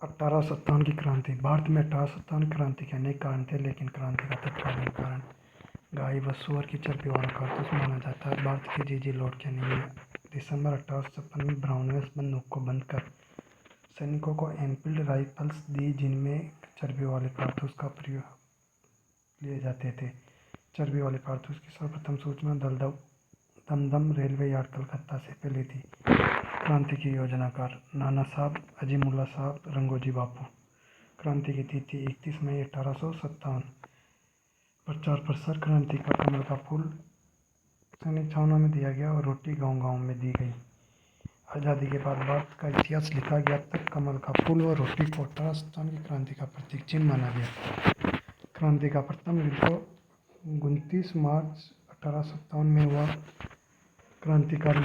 1857 की क्रांति। भारत में 1857 की क्रांति के अनेक कारण थे, लेकिन क्रांति का तत्कालीन कारण गाय व सूअर की चर्बी वाला कारतूस माना जाता है। भारत की जीजी लॉर्ड कैनिंग ने दिसंबर 1856 में ब्राउनवेस बंदूक को बंद कर सैनिकों को एनफील्ड राइफल्स दी, जिनमें चर्बी वाले कारतूस का प्रयोग लिए जाते थे। चर्बी वाले कारतूस की सर्वप्रथम सूचना दमदम रेलवे यार्ड कलकत्ता से फैली थी। क्रांति की योजनाकार नाना साहब, अजीमुल्ला साहब, रंगोजी बापू। क्रांति की तिथि 31 मई 1857। प्रचार प्रसार। क्रांति का कमल का फूल सैनिक छावनी में दिया गया और रोटी गांव-गांव में दी गई। आज़ादी के बाद भारत का इतिहास लिखा गया तब कमल का फूल और रोटी को 1857 की क्रांति का प्रतीक चिन्ह माना गया। क्रांति का प्रथम विद्रोह 29 मार्च 1857 में हुआ। क्रांतिकारी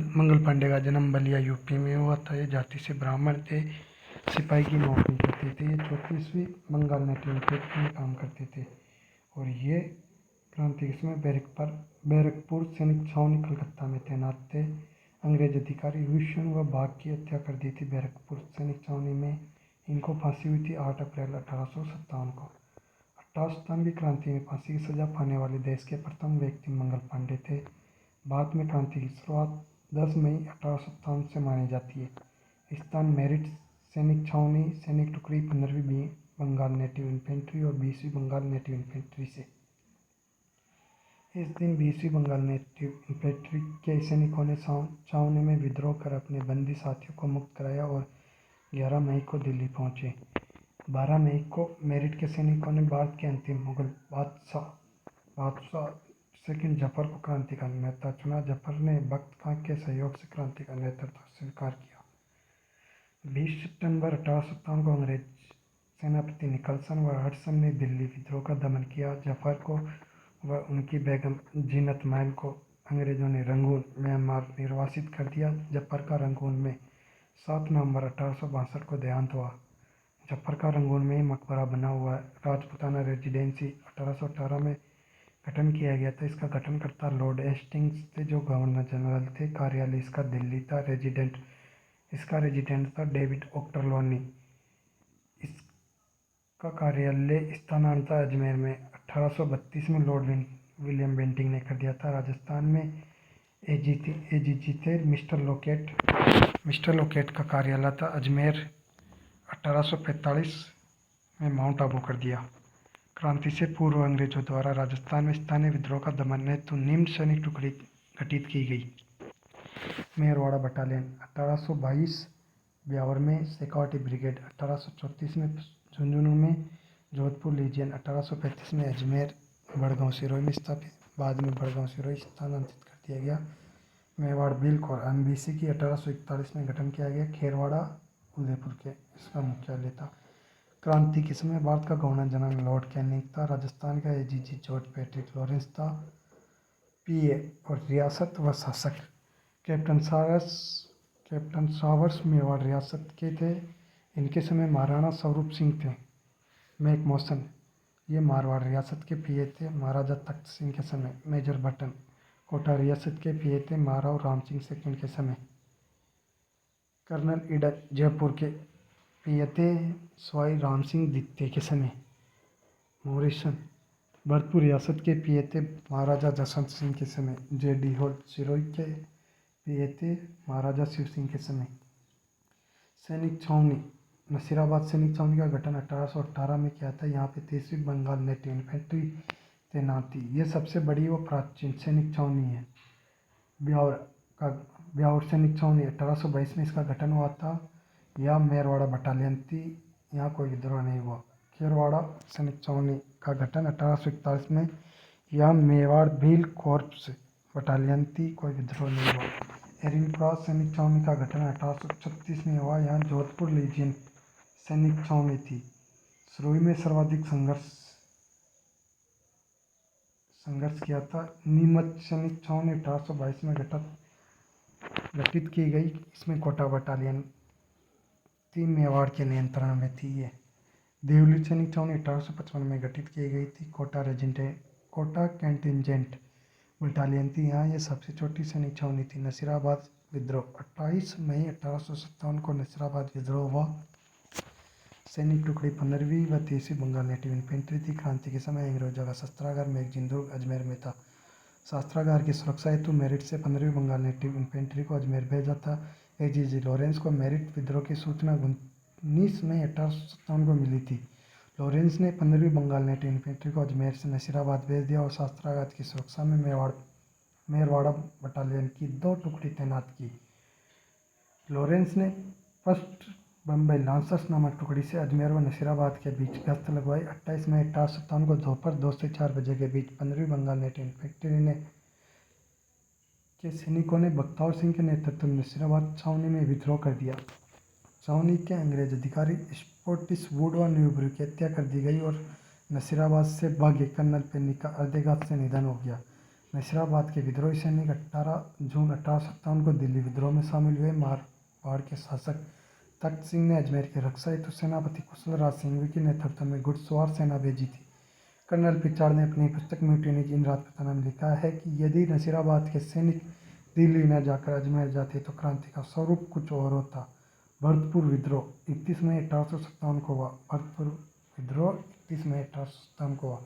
मंगल पांडे का जन्म बलिया यूपी में हुआ था। ये जाति से ब्राह्मण थे, सिपाही की नौकरी करते थे। ये 34वीं बंगाल नेटिव फैक्ट्री में काम करते थे और ये क्रांति के समय बैरकपुर सैनिक छावनी कलकत्ता में तैनात थे। अंग्रेज अधिकारी विल्सन व बाघ की हत्या कर दी थी बैरकपुर सैनिक छावनी में। इनको फांसी हुई थी 8 अप्रैल 1857 को। 1857 की क्रांति में फांसी की सजा पाने वाले देश के प्रथम व्यक्ति मंगल पांडे थे। भारत में क्रांति की शुरुआत 10 मई 1857 से मानी जाती है। स्थान मेरिट सैनिक छावनी, सैनिक टुकड़ी 15वीं बंगाल नेटिव इन्फेंट्री और 20वीं बंगाल नेटिव इन्फेंट्री से। इस दिन 20वीं बंगाल नेटिव इन्फेंट्री के सैनिकों ने छावनी में विद्रोह कर अपने बंदी साथियों को मुक्त कराया और 11 मई को दिल्ली पहुंचे। 12 मई को मेरिट के सैनिकों ने भारत के अंतिम मुगल बादशाह सेकंड जफर को क्रांति का नेता चुना। जफर ने बख्त खां के सहयोग से क्रांति का नेतृत्व स्वीकार किया। 20 सितंबर 1857 को अंग्रेज सेनापति निकलसन व हडसन ने दिल्ली विद्रोह का दमन किया। जफर को व उनकी बेगम जीनत महल को अंग्रेजों ने रंगून, म्यांमार निर्वासित कर दिया। जफर का रंगून में 7 नवंबर 1862 को देहांत हुआ। जफर का रंगून में ही मकबरा बना हुआ है। राजपूताना रेजिडेंसी 1818 में गठन किया गया था। इसका गठनकर्ता लॉर्ड हेस्टिंग्स थे, जो गवर्नर जनरल थे। कार्यालय इसका दिल्ली था। इसका रेजिडेंट था डेविड ओक्टरलोनी। इसका कार्यालय स्थानांतरित अजमेर में 1832 में लॉर्ड विलियम बेंटिंग ने कर दिया था। राजस्थान में एजीजी थे। मिस्टर लोकेट का कार्यालय था अजमेर। 1845 में माउंट आबू कर दिया। क्रांति से पूर्व अंग्रेजों द्वारा राजस्थान में स्थानीय विद्रोह का दमन हेतु निम्न सैनिक टुकड़ी गठित की गई। मेरवाड़ा बटालियन 1822 ब्यावर में, शेखावटी ब्रिगेड 1834 में झुंझुनू में, जोधपुर लीजियन 1835 में अजमेर बड़गांव सिरोही में स्थापित। बाद में बड़गांव सिरोही स्थानांतरित कर दिया गया। मेवाड़ बिल और एमबीसी की 1841 में गठन किया गया। खेरवाड़ा उदयपुर के इसका मुख्यालय था। क्रांति के समय भारत का गवर्नर जनरल लॉर्ड कैनिंग था। राजस्थान का एजीजी जॉर्ज पैट्रिक लॉरेंस था। पीए और रियासत व शासक कैप्टन सावर्स मेवाड़ रियासत के थे। इनके समय महाराणा स्वरूप सिंह थे। मैकमोसन ये मारवाड़ रियासत के पीए थे। महाराजा तख्त सिंह के समय मेजर बटन कोटा रियासत के पीए थे। महाराव राम सिंह सेकंड के समय कर्नल ईडन जयपुर के पीए थे। सवाई राम सिंह द्वितीय के समय मॉरिसन भरतपुर रियासत के पीए थे। महाराजा जसवंत सिंह के समय जेडी होल्ट सिरोही के पीए थे। महाराजा शिव सिंह के समय सैनिक छावनी नसीराबाद सैनिक छावनी का गठन 1818 में किया था। यहाँ पे 30वीं बंगाल नेटिव इन्फेंट्री तैनात थी। ये सबसे बड़ी व प्राचीन सैनिक छावनी है। ब्यावर सैनिक छावनी 1822 में इसका गठन हुआ था। यह मेरवाड़ा बटालियन थी। यहाँ कोई विद्रोह नहीं हुआ। खेरवाड़ा सैनिक छावनी का गठन 1841 में। यह मेवाड़ भील कॉर्प्स बटालियन थी। कोई विद्रोह नहीं हुआ। एरिनपुरा सैनिक छावनी का गठन 1836 में हुआ। यहाँ जोधपुर लीजियन सैनिक छावनी थी। सिरोही में सर्वाधिक संघर्ष किया था। नीमच सैनिक छावनी 1822 में गठित की गई। इसमें कोटा बटालियन थी, मेवाड़ के नियंत्रण में थी। ये देवली सैनिक छावनी 1855 में गठित की गई थी। कोटा कैंटिनजेंट बटालियन थी। यहाँ ये सबसे छोटी सैनिक छावनी थी। नसीराबाद विद्रोह 28 मई 1857 को नसीराबाद विद्रोह हुआ। सैनिक टुकड़ी 15वीं व 30वीं बंगाल नेटिव इन्फेंट्री थी। क्रांति के समय अंग्रेजों का शस्त्रागार मैगजीन दुर्ग अजमेर में था। शस्त्रागार की सुरक्षा हेतु मेरिट से 15वीं बंगाल नेटिव इन्फेंट्री को अजमेर भेजा था। एजीजी लॉरेंस को मेरिट विद्रोह की सूचना 19 मई 1857 को मिली थी। लॉरेंस ने 15वीं बंगाल नेटिव इन्फेंट्री को अजमेर से नसीराबाद भेज दिया और शस्त्रागार की सुरक्षा में मेरवाड़ा बटालियन की 2 टुकड़ी तैनात की। लॉरेंस ने फर्स्ट बम्बई लांसर्स नामक टुकड़ी से अजमेर व नसीराबाद के बीच गश्त लगवाई। 28 मई 1857 को दोपहर 2 से 4 बजे के बीच 15वीं बंगाल नेटिव इन्फेंट्री के सैनिकों ने बख्तावर सिंह के नेतृत्व में नसीराबाद छावनी में विद्रोह कर दिया। छावनी के अंग्रेज अधिकारी स्पोर्टिस वुड व न्यूबरी की हत्या कर दी गई और नसीराबाद से भागे कर्नल पेनी का हृदयघात से निधन हो गया। नसीराबाद के विद्रोही सैनिक 18 जून 1857 को दिल्ली विद्रोह में शामिल हुए। मारवाड़ के शासक तख्त सिंह ने अजमेर की रक्षा हेतु सेनापति कुशल राज सिंघवी के नेतृत्व में घुड़सवार सेना भेजी थी। कर्नल पिचाड़ ने अपनी पुस्तक म्यूटिनी की इन राजपुताना में लिखा है कि यदि नसीराबाद के सैनिक दिल्ली न जाकर अजमेर जाते तो क्रांति का स्वरूप कुछ और होता। भरतपुर विद्रोह 31 मई 1857 को हुआ। भरतपुर विद्रोह 31 मई 1857 को हुआ।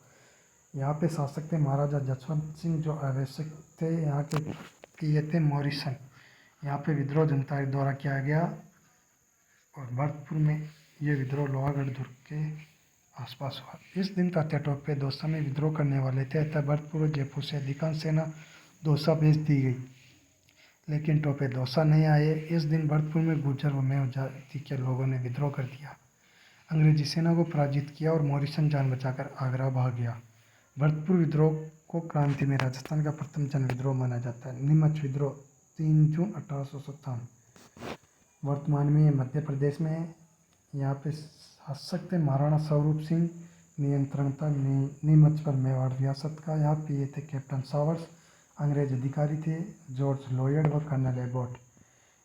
यहाँ पे शासक थे महाराजा जसवंत सिंह जो आवश्यक थे। यहाँ के ये थे मॉरिसन। यहाँ पे विद्रोह जनता के द्वारा किया गया और भरतपुर में ये विद्रोह लोहागढ़ दुर्ग के आसपास हुआ। इस दिन तात्या टोपे दौसा में विद्रोह करने वाले थे, अतः भरतपुर और जयपुर से अधिकांश सेना दौसा भेज दी गई, लेकिन टोपे दौसा नहीं आए। इस दिन भरतपुर में गुर्जर व मेव जाति के लोगों ने विद्रोह कर दिया, अंग्रेजी सेना को पराजित किया और मॉरिसन जान बचाकर आगरा भाग गया। भरतपुर विद्रोह को क्रांति में राजस्थान का प्रथम जन विद्रोह माना जाता है। नीमच विद्रोह 3 जून 1857 वर्तमान में मध्य प्रदेश में है। यहाँ पे शासक थे महाराणा स्वरूप सिंह। नियंत्रण था नीमच पर मेवाड़ रियासत का। यहाँ पे ये थे कैप्टन सावर्स। अंग्रेज अधिकारी थे जॉर्ज लॉयड व कर्नल एबॉट।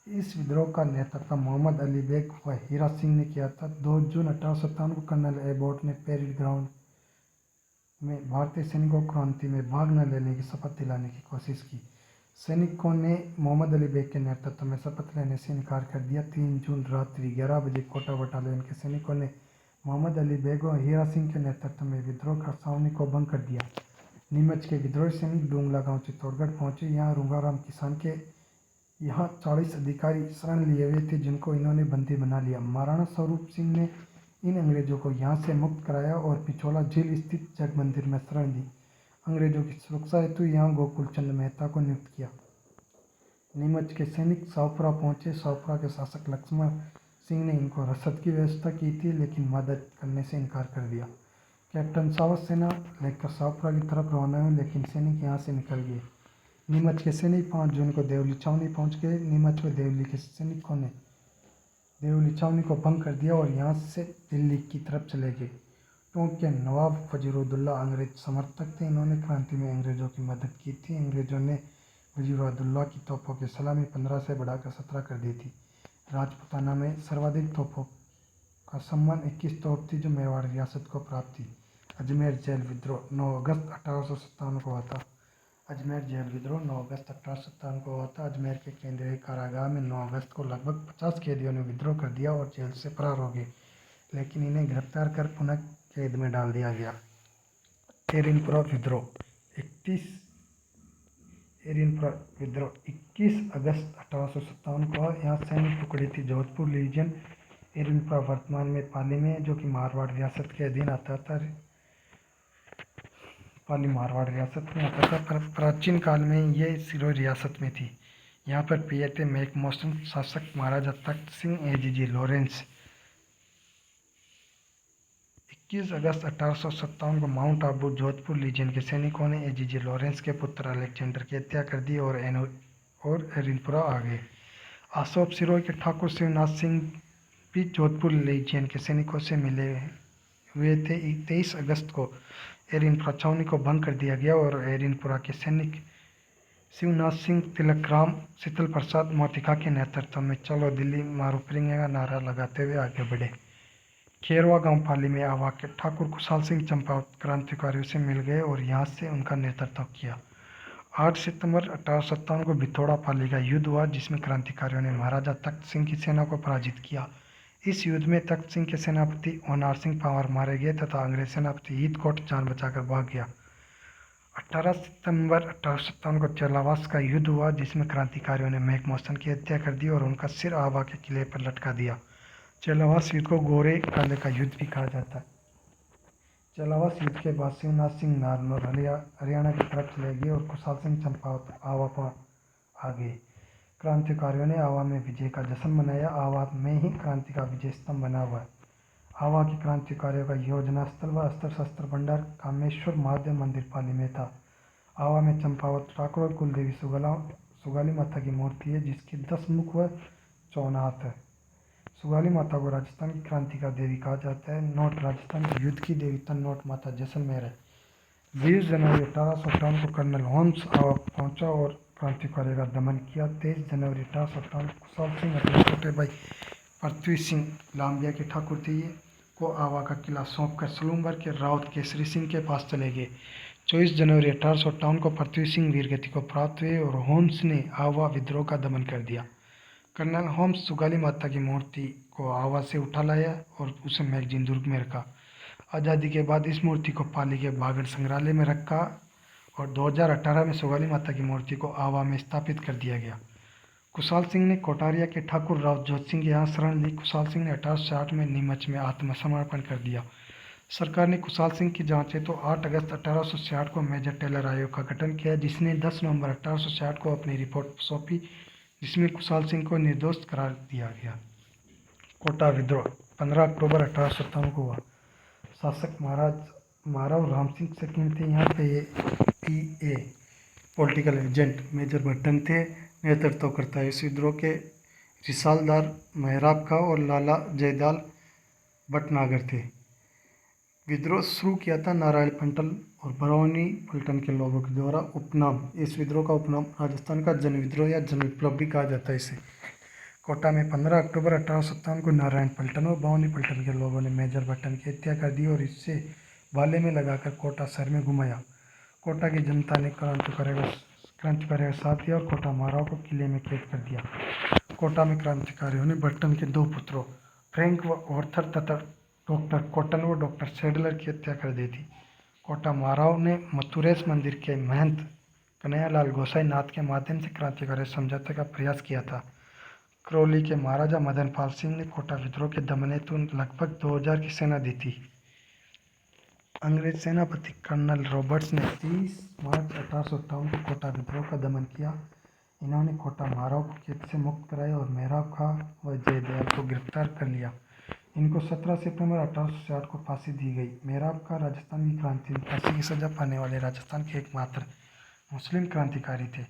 इस विद्रोह का नेतृत्व मोहम्मद अली बेग व हीरा सिंह ने किया था। 2 जून 1857 को कर्नल एबॉट ने पेरिड ग्राउंड में भारतीय सैनिकों को क्रांति में भाग न लेने की शपथ दिलाने की कोशिश की। सैनिकों ने मोहम्मद अली बेग के नेतृत्व में शपथ लेने से इनकार कर दिया। 3 जून रात्रि 11 बजे कोटा बटालियन के सैनिकों ने मोहम्मद अली बेग और हीरा सिंह के नेतृत्व में विद्रोह कर छावनी को भंग कर दिया। नीमच के विद्रोही सैनिक डूंगला गांव चित्तौड़गढ़ पहुंचे। यहाँ रूंगाराम किसान के यहाँ 40 अधिकारी शरण लिए हुए थे, जिनको इन्होंने बंदी बना लिया। महाराणा स्वरूप सिंह ने इन अंग्रेजों को यहाँ से मुक्त कराया और पिछोला झील स्थित जग मंदिर में शरण दी। अंग्रेजों की सुरक्षा हेतु यहाँ गोकुल चंद मेहता को नियुक्त किया। नीमच के सैनिक शाहपुरा पहुंचे। शाहपुरा के शासक लक्ष्मण सिंह ने इनको रसद की व्यवस्था की थी, लेकिन मदद करने से इनकार कर दिया। कैप्टन सावत सेना लेकर शाहपुरा की तरफ रवाना हुए, लेकिन सैनिक यहाँ से निकल गए। नीमच के सैनिक 5 जून को देवली छावनी पहुंच गए। नीमच में देवली के सैनिकों ने देवली छावनी को भंग कर दिया और यहाँ से दिल्ली की तरफ चले गए। टोंक के नवाब वजीरुद्दौला अंग्रेज समर्थक थे। इन्होंने क्रांति में अंग्रेजों की मदद की थी। अंग्रेजों ने वजीरुद्दौला की तोपों की सलामी 15 से बढ़ाकर 17 कर दी थी। राजपुताना में सर्वाधिक तोपों का सम्मान 21 तोप थी, जो मेवाड़ रियासत को प्राप्त थी। अजमेर जेल विद्रोह 9 अगस्त 1857 को हुआ था। अजमेर जेल विद्रोह 9 अगस्त 1857 को हुआ था। अजमेर के केंद्रीय कारागार में 9 अगस्त को लगभग 50 कैदियों ने विद्रोह कर दिया और जेल से फरार हो गए, लेकिन इन्हें गिरफ्तार कर पुनः कैद में डाल दिया गया। एरिनपुरा विद्रोह 21 अगस्त 1857 को। यहाँ सैनिक टुकड़ी थी जोधपुर लीजियन। एरिनपुरा वर्तमान में पाली में है, जो कि मारवाड़ रियासत के अधीन आता था। पाली मारवाड़ रियासत में आता था, पर प्राचीन काल में ये सिरोही रियासत में थी। यहाँ पर पिए थे मैकमोस्टन। शासक महाराजा तख्त सिंह एजीजी लॉरेंस। 21 अगस्त 1857 को माउंट आबू जोधपुर लीजियन के सैनिकों ने एजीजी लॉरेंस के पुत्र अलेक्जेंडर की हत्या कर दी और एरिनपुरा आ गए। आसोप सिरोही के ठाकुर शिवनाथ सिंह भी जोधपुर लीजियन के सैनिकों से मिले हुए थे। 23 अगस्त को एरिनपुरा छावनी को भंग कर दिया गया और एरिनपुरा के सैनिक शिवनाथ सिंह, तिलकराम, शीतल प्रसाद मोतिका के नेतृत्व में चलो दिल्ली मारू फिरेंगे का नारा लगाते हुए आगे बढ़े। खेरवा गांव पाली में आवा के ठाकुर खुशहाल सिंह चंपावत क्रांतिकारियों से मिल गए और यहाँ से उनका नेतृत्व किया। 8 सितंबर 1857 को भितोड़ा पाली का युद्ध हुआ, जिसमें क्रांतिकारियों ने महाराजा तख्त सिंह की सेना को पराजित किया। इस युद्ध में तख्त सिंह के सेनापति होनार सिंह पंवार मारे गए तथा अंग्रेज सेनापति हीथकोट जान बचाकर भाग गया। 18 सितंबर 1857 को चेलावास का युद्ध हुआ, जिसमें क्रांतिकारियों ने मैकमोहसन की हत्या कर दी और उनका सिर आवा के किले पर लटका दिया। चेलावास युद्ध को गोरे काले का युद्ध भी कहा जाता है। चेलावास युद्ध के बाद शिवनाथ सिंह नारनौल हरियाणा की तरफ चले गए और कुशाल सिंह चंपावत आवा पर आ गए। क्रांतिकारियों ने आवा में विजय का जश्न मनाया। आवा में ही क्रांति का विजय स्तंभ बना हुआ है। आवा के क्रांतिकारियों का योजना स्थल व अस्त्र शस्त्र भंडार कामेश्वर महादेव मंदिर पाली में था। आवा में चंपावत ठाकुर और कुलदेवी सुगाली माता की मूर्ति है, जिसकी 10 मुख व 54 हाथ है। सुगाली माता को राजस्थान की क्रांति का देवी कहा जाता है। नोट राजस्थान की युद्ध की देवी तन्नोट माता जैसलमेर है। 20 जनवरी 1858 को कर्नल होम्स आवा पहुंचा और क्रांतिकारियों का दमन किया। 23 जनवरी 1858 को कुशाल सिंह अपने छोटे भाई पृथ्वी सिंह लांबिया के ठाकुर थे को आवा का किला सौंपकर सलूमबर के राउत केसरी सिंह के पास चले गए। 24 जनवरी 1858 को पृथ्वी सिंह वीरगति को प्राप्त हुए और होम्स ने आवा विद्रोह का दमन कर दिया। कर्नल होम्स सुगाली माता की मूर्ति को आवा से उठा लाया और उसे मैगजीन दुर्ग में रखा। आज़ादी के बाद इस मूर्ति को पाली के बागड़ संग्रहालय में रखा और 2018 में सुगाली माता की मूर्ति को आवा में स्थापित कर दिया गया। कुशाल सिंह ने कोटारिया के ठाकुर राव जोत सिंह के यहाँ शरण ली। कुशाल सिंह ने 1860 में नीमच में आत्मसमर्पण कर दिया। सरकार ने कुशाल सिंह की जांचे तो 8 अगस्त 1866 को मेजर टेलर आयोग का गठन किया, जिसने 10 नवंबर 1866 को अपनी रिपोर्ट सौंपी, जिसमें कुशाल सिंह को निर्दोष करार दिया गया। कोटा विद्रोह 15 अक्टूबर 1857 को हुआ। शासक महाराव राम सिंह सेकंड थे। यहाँ पे PA political agent major Burton थे। नेतृत्व करता है इस विद्रोह के रिसालदार मेहराब खां और लाला जयदाल भटनागर थे। विद्रोह शुरू किया था नारायण पंटल और बरौनी पलटन के लोगों के द्वारा। उपनाम, इस विद्रोह का उपनाम राजस्थान का जन विद्रोह या जन विप्लव भी कहा जाता है इसे। कोटा में 15 अक्टूबर 1857 को नारायण पलटन और बरौनी पलटन के लोगों ने मेजर बट्टन की हत्या कर दी और इससे भाले में लगाकर कोटा शहर में घुमाया। कोटा की जनता ने क्रांतिकारियों का साथ दिया और कोटा महाराव को किले में कैद कर दिया। कोटा में क्रांतिकारियों ने बट्टन के 2 पुत्रों फ्रैंक व ऑर्थर तथा डॉक्टर कॉटन व डॉक्टर सेडलर की हत्या कर दी थी। कोटा महाराव ने मथुरेश मंदिर के महंत कन्हैयालाल गोसाई नाथ के माध्यम से क्रांतिकारी समझौते का प्रयास किया था। करौली के महाराजा मदन पाल सिंह ने कोटा विद्रोह के दमन हेतु लगभग 2000 की सेना दी थी। अंग्रेज सेनापति कर्नल रॉबर्ट्स ने 30 मार्च 1858 को कोटा विद्रोह का दमन किया। इन्होंने कोटा महाराव को कैद से मुक्त कराया और मेहराब खां व जयदयाल को गिरफ्तार कर लिया। इनको 17 सितंबर 1860 को फांसी दी गई। मेहराब खां राजस्थान की क्रांति में फांसी की सजा पाने वाले राजस्थान के एकमात्र मुस्लिम क्रांतिकारी थे।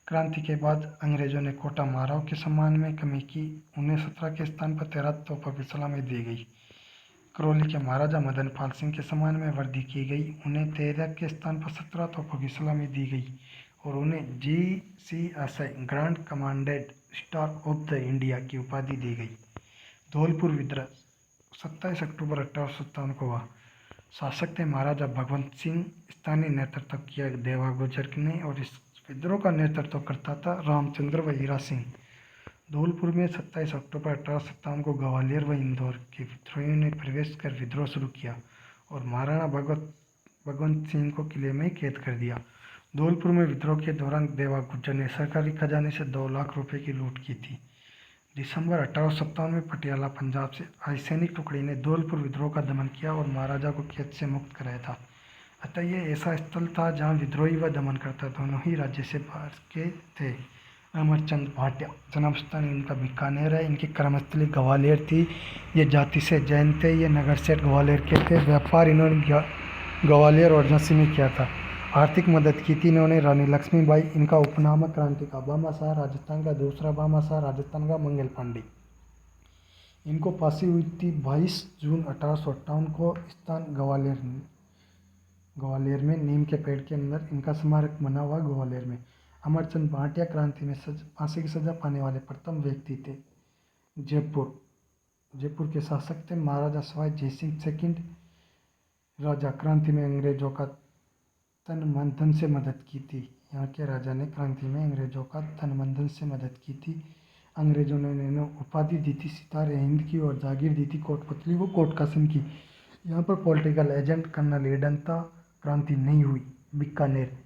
क्रांति के बाद अंग्रेजों ने कोटा महाराव के सम्मान में कमी की। उन्हें 17 के स्थान पर 13 तोपों की सलामी दी गई। करौली के महाराजा मदन पाल सिंह के सम्मान में वर्दी की गई। उन्हें 13 के स्थान पर 17 तोपों की सलामी दी गई और उन्हें GCSI grand commanded star of the India की उपाधि दी गई। धौलपुर विद्रोह 27 अक्टूबर 1857 को हुआ। शासक थे महाराजा भगवंत सिंह। स्थानीय नेतृत्व किया देवा गुर्जर ने और इस विद्रोह का नेतृत्व करता था रामचंद्र व हीरा सिंह। धौलपुर में 27 अक्टूबर 1857 को ग्वालियर व इंदौर के विद्रोहियों ने प्रवेश कर विद्रोह शुरू किया और महाराणा भगवंत सिंह को किले में कैद कर दिया। धौलपुर में विद्रोह के दौरान देवा गुर्जर ने सरकारी खजाने से 2 लाख रुपए की लूट की थी। दिसंबर 1857 में पटियाला पंजाब से आई सैनिक टुकड़ी ने धौलपुर विद्रोह का दमन किया और महाराजा को कैद से मुक्त कराया था। अतः यह ऐसा स्थल था जहां विद्रोही व दमनकर्ता दोनों ही राज्य से बाहर के थे। अमरचंद भाटिया जन्म स्थान इनका बीकानेर है। इनकी कर्मस्थली ग्वालियर थी। ये जाति से जैन थे। ये नगर सेठ ग्वालियर के थे। व्यापार इन्होंने ग्वालियर और झांसी में किया था। आर्थिक मदद की थी इन्होंने रानी लक्ष्मीबाई। इनका उपनाम क्रांति का बामाशाह, राजस्थान का दूसरा बामाशाह, राजस्थान का मंगल पांडे। इनको फांसी हुई थी 22 जून 1858 को। स्थान ग्वालियर में नीम के पेड़ के अंदर इनका स्मारक बना हुआ ग्वालियर में। अमरचंद भाटिया क्रांति में फांसी की सजा पाने वाले प्रथम व्यक्ति थे। जयपुर के शासक थे महाराजा सवाई जयसिंह सेकंड। राजा क्रांति में अंग्रेजों का तन मन धन से मदद की थी। यहाँ के राजा ने क्रांति में अंग्रेजों का तन मन धन से मदद की थी। अंग्रेजों ने इन्हें उपाधि दी थी सितारे हिंद की और जागीर दी थी कोटपुतली व कोटकासिम की। यहाँ पर पॉलिटिकल एजेंट कर्नल एडन था। क्रांति नहीं हुई। बीकानेर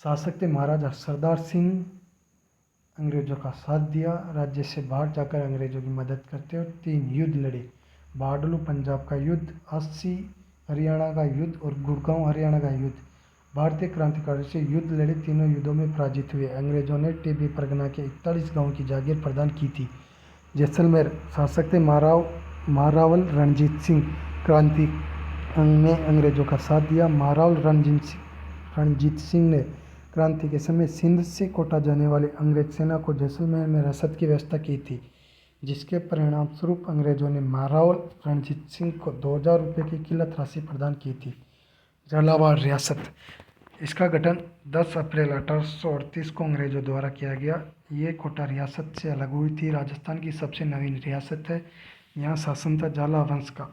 शासक थे महाराजा सरदार सिंह। अंग्रेजों का साथ दिया, राज्य से बाहर जाकर अंग्रेजों की मदद करते और 3 युद्ध लड़े। बाडलू पंजाब का युद्ध, अस्सी हरियाणा का युद्ध और गुड़गांव हरियाणा का युद्ध। भारतीय क्रांतिकारियों से युद्ध लड़े, तीनों युद्धों में पराजित हुए। अंग्रेजों ने टिब्बी परगना के 41 गांवों की जागीर प्रदान की थी। जैसलमेर शासक थे महारावल रणजीत सिंह। क्रांति में अंग्रेजों का साथ दिया। महारावल रणजीत सिंह ने क्रांति के समय सिंध से कोटा जाने वाली अंग्रेज सेना को जैसलमेर में रसद की व्यवस्था की थी, जिसके परिणाम स्वरूप अंग्रेजों ने महारावल रणजीत सिंह को 2000 रुपये की किल्लत राशि प्रदान की थी। झालावाड़ रियासत, इसका गठन 10 अप्रैल 1838 को अंग्रेजों द्वारा किया गया। ये कोटा रियासत से अलग हुई थी। राजस्थान की सबसे नवीन रियासत है। यहाँ शासन था झाला वंश का।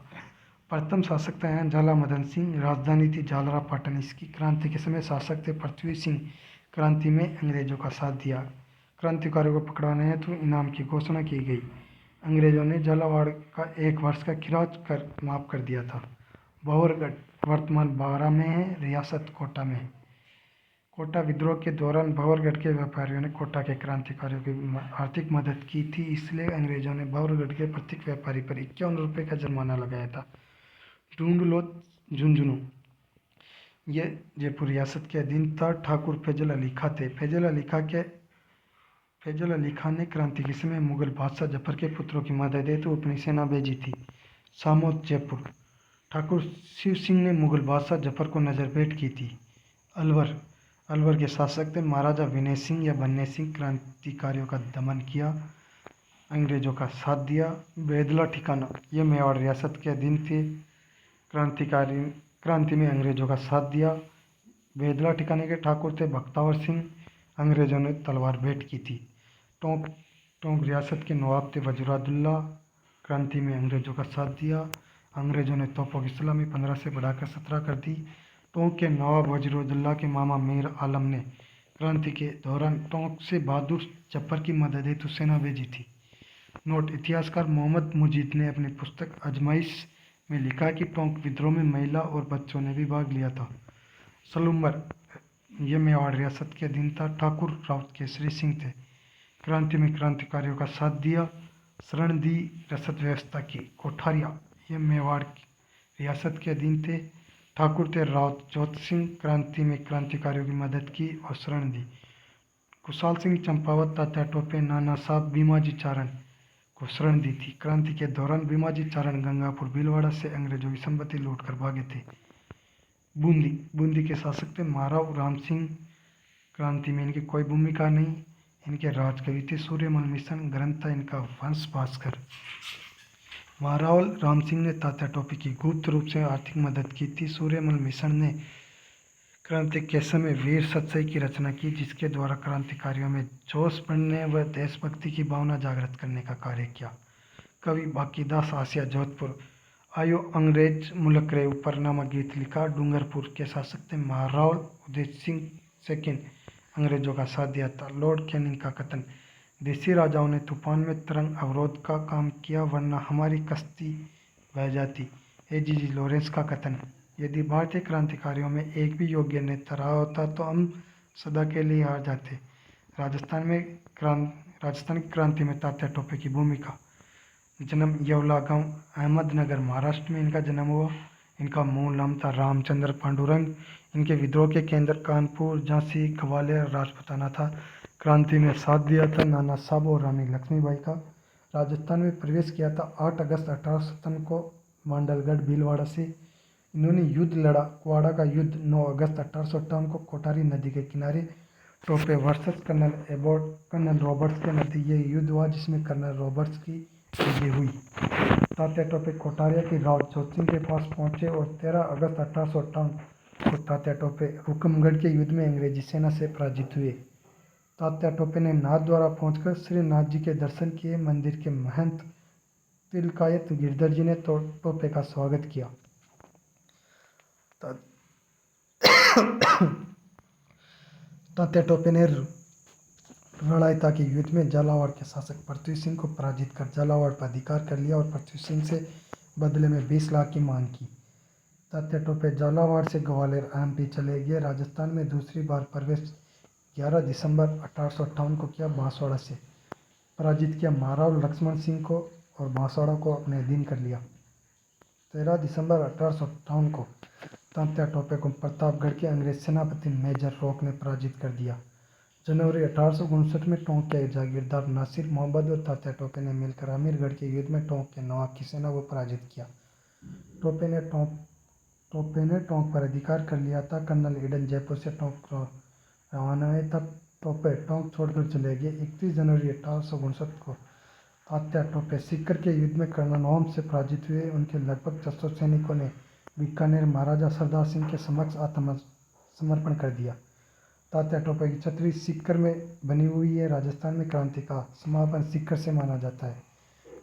प्रथम शासक था यहाँ झाला मदन सिंह। राजधानी थी झालरा पाटन। इसकी क्रांति के समय शासक थे पृथ्वी सिंह। क्रांति में अंग्रेजों का साथ दिया। क्रांतिकारियों को पकड़वाने हेतु इनाम की घोषणा की गई। अंग्रेजों ने झालावाड़ का 1 वर्ष का खिराज कर माफ कर दिया था। बहरगढ़ वर्तमान बारां में है, रियासत कोटा में है। कोटा विद्रोह के दौरान बहरगढ़ के व्यापारियों ने कोटा के क्रांतिकारियों की आर्थिक मदद की थी, इसलिए अंग्रेजों ने बहरगढ़ के प्रत्येक व्यापारी पर 51 रुपये का जुर्माना लगाया था। ढूंढ लो झुंझुनू, ये जयपुर रियासत के अधीन था। ठाकुर फैजल अली खां थे। फैजल अली खां ने क्रांति के समय मुगल बादशाह जफर के पुत्रों की मदद हेतु अपनी सेना भेजी थी। सामोद जयपुर, ठाकुर शिव सिंह ने मुगल बादशाह जफर को नज़रभेट की थी। अलवर के शासक थे महाराजा विनय सिंह या बन्ने सिंह। क्रांतिकारियों का दमन किया, अंग्रेजों का साथ दिया। बेदला ठिकाना, ये मेवाड़ रियासत के अधीन थे। क्रांति में अंग्रेजों का साथ दिया। बेदला ठिकाने के ठाकुर थे बख्तावर सिंह। अंग्रेजों ने तलवार भेंट की थी। टोंक रियासत के नवाब थे वजीरुद्दौला। क्रांति में अंग्रेजों का साथ दिया। अंग्रेजों ने तोपों की सलामी 15 से बढ़ाकर 17 कर दी। टोंक के नवाब वजीरुद्दौला के मामा मीर आलम ने क्रांति के दौरान टोंक से बहादुर जफर की मदद हेतु सेना भेजी थी। नोट, इतिहासकार मोहम्मद मुजीद ने अपनी पुस्तक अजमाइश में लिखा कि टोंक विद्रोह में महिला और बच्चों ने भी भाग लिया था। सलूम्बर, ये मेवाड़ रियासत के अधीन था। ठाकुर राउत केसरी सिंह थे। क्रांति में क्रांतिकारियों का साथ दिया, शरण दी, रसद व्यवस्था की। कोठारिया, ये मेवाड़ रियासत के अधीन थे। ठाकुर थे राउत जोत सिंह। क्रांति में क्रांतिकारियों की मदद की और शरण दी। कुशाल सिंह चंपावत, तात्या टोपे, नाना साहब, भीमाजी चारण को शरण दी थी। क्रांति के दौरान भीमाजी चारण गंगापुर भीलवाड़ा से अंग्रेजों की संपत्ति लूटकर भागे थे। बूंदी के शासक थे महाराव राम सिंह। क्रांति में इनकी कोई भूमिका नहीं। इनके राजकवि थे सूर्यमल मिशन। ग्रंथ था इनका वंश भास्कर। महारावल राम सिंह ने तात्या टोपे की गुप्त रूप से आर्थिक मदद की थी। सूर्यमल मिशन ने क्रांति के समय वीर सतसई की रचना की, जिसके द्वारा क्रांतिकारियों में जोश बढ़ने व देशभक्ति की भावना जागृत करने का कार्य किया। कवि बाकीदास आसिया जोधपुर, आयो अंग्रेज मुल्क रे ऊपर नामक गीत लिखा। डूंगरपुर के शासक थे महारावल उदय सिंह सेकंड। अंग्रेजों का साथ दिया था। लॉर्ड कैनिंग का कथन, देसी राजाओं ने तूफान में तरंग अवरोध का काम किया, वरना हमारी कश्ती बह जाती। एजीजी लॉरेंस का कथन, यदि भारतीय क्रांतिकारियों में एक भी योग्य नेता रहा होता तो हम सदा के लिए हार जाते। राजस्थान की क्रांति में तात्या टोपे की भूमिका। जन्म येवला गांव, अहमदनगर, महाराष्ट्र में इनका जन्म हुआ। इनका मूल नाम था रामचंद्र पांडुरंग। इनके विद्रोह के केंद्र कानपुर, झांसी, ग्वालियर, राजपुताना था। क्रांति में साथ दिया था नाना साहब और रानी लक्ष्मीबाई का। राजस्थान में प्रवेश किया था 8 अगस्त 1857 को मांडलगढ़ भीलवाड़ा से। इन्होंने युद्ध लड़ा। कुआड़ा का युद्ध 9 अगस्त 1858 को कोठारी नदी के किनारे टोपे वर्सेस कर्नल रॉबर्ट्स के मध्य ये युद्ध हुआ, जिसमें कर्नल रॉबर्ट्स की विजय हुई। तात्या टोपे कोठारिया की राउत जोत सिंह के पास पहुंचे और 13 अगस्त 1858 को तात्या टोपे हुकमगढ़ के युद्ध में अंग्रेजी सेना से पराजित हुए। तात्या टोपे ने नाथ द्वारा पहुंचकर श्री नाथ जी के दर्शन किए। मंदिर के महंत तिलकायत गिरधर जी ने टोपे का स्वागत किया। तात्या टोपे ने रणैता के युद्ध में झालावाड़ के शासक पृथ्वी सिंह को पराजित कर झालावाड़ पर अधिकार कर लिया और पृथ्वी सिंह से बदले में 20 लाख की मांग की। तात्या टोपे झालावाड़ से ग्वालियर एमपी चले गए। राजस्थान में दूसरी बार प्रवेश 11 दिसंबर 1858 को किया। बांसवाड़ा से पराजित किया। महाराव लक्ष्मण सिंह को और बांसवाड़ा को अपने अधीन कर लिया। 13 दिसंबर 1858 को तात्या टोपे को प्रतापगढ़ के अंग्रेज सेनापति मेजर रॉक ने पराजित कर दिया। जनवरी 1859 में टोंक के जागीरदार नासिर मोहम्मद और तात्या टोपे ने मिलकर आमिरगढ़ के युद्ध में टोंक के नवाब की सेना को पराजित किया। टोपे ने टोंक पर अधिकार कर लिया था। कर्नल ईडन जयपुर से टोंक रवाना हुए तब टोपे टोंक छोड़कर चले गए। 31 जनवरी 1859 को तात्या टोपे सीकर के युद्ध में कर्नल ओम से पराजित हुए। उनके लगभग 600 सैनिकों ने बीकानेर महाराजा सरदार सिंह के समक्ष आत्मसमर्पण कर दिया। तात्या टोपे की छतरी सीकर में बनी हुई है। राजस्थान में क्रांति का समापन सीकर से माना जाता है।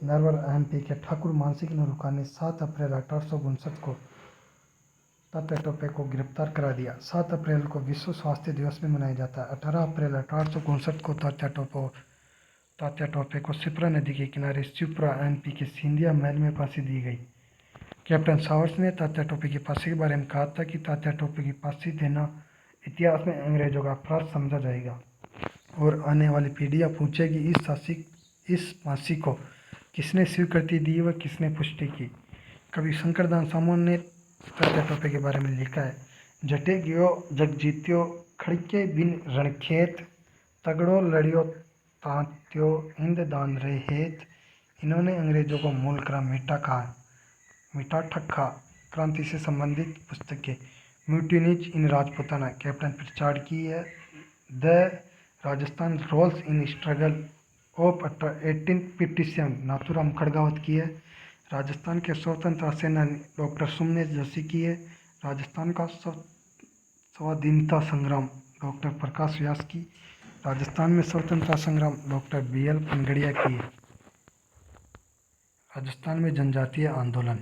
नरवर एमपी के ठाकुर मानसिंह नरूका ने 7 अप्रैल 1859 को तात्या टोपे को गिरफ्तार करा दिया। 7 अप्रैल को विश्व स्वास्थ्य दिवस में मनाया जाता है। 18 अप्रैल 1859 को तात्या टोपे को शिप्रा नदी के किनारे शिवपुरा एमपी के सिंधिया महल में फांसी दी गई। कैप्टन सावर्स ने तात्या टोपे की फांसी के बारे में कहा था कि तात्या टोपे की फांसी देना इतिहास में अंग्रेजों का अपराध समझा जाएगा और आने वाली पीढ़ियां पूछेगी इस फांसी को किसने स्वीकृति दी व किसने पुष्टि की। कवि शंकरदास सामोन ने तात्या टोपे के बारे में लिखा है, जटे गयो जग जीत्यो खड़के बिन रणखेत, तगड़ो लड़ियो तात्यो हिंद दान रहे हेत। इन्होंने अंग्रेजों को मूल क्रम मीठा ठक्का क्रांति से संबंधित पुस्तकें mutinies in Rajputana captain Prichard की है। The Rajasthan roles in struggle of 1857 Nathuram Khadgawat की है। राजस्थान के स्वतंत्रता सेनानी डॉक्टर सुमनेश जोशी की है। राजस्थान का स्वाधीनता संग्राम डॉक्टर प्रकाश व्यास की। राजस्थान में स्वतंत्रता संग्राम डॉक्टर BL पनगड़िया की है। राजस्थान में जनजातीय आंदोलन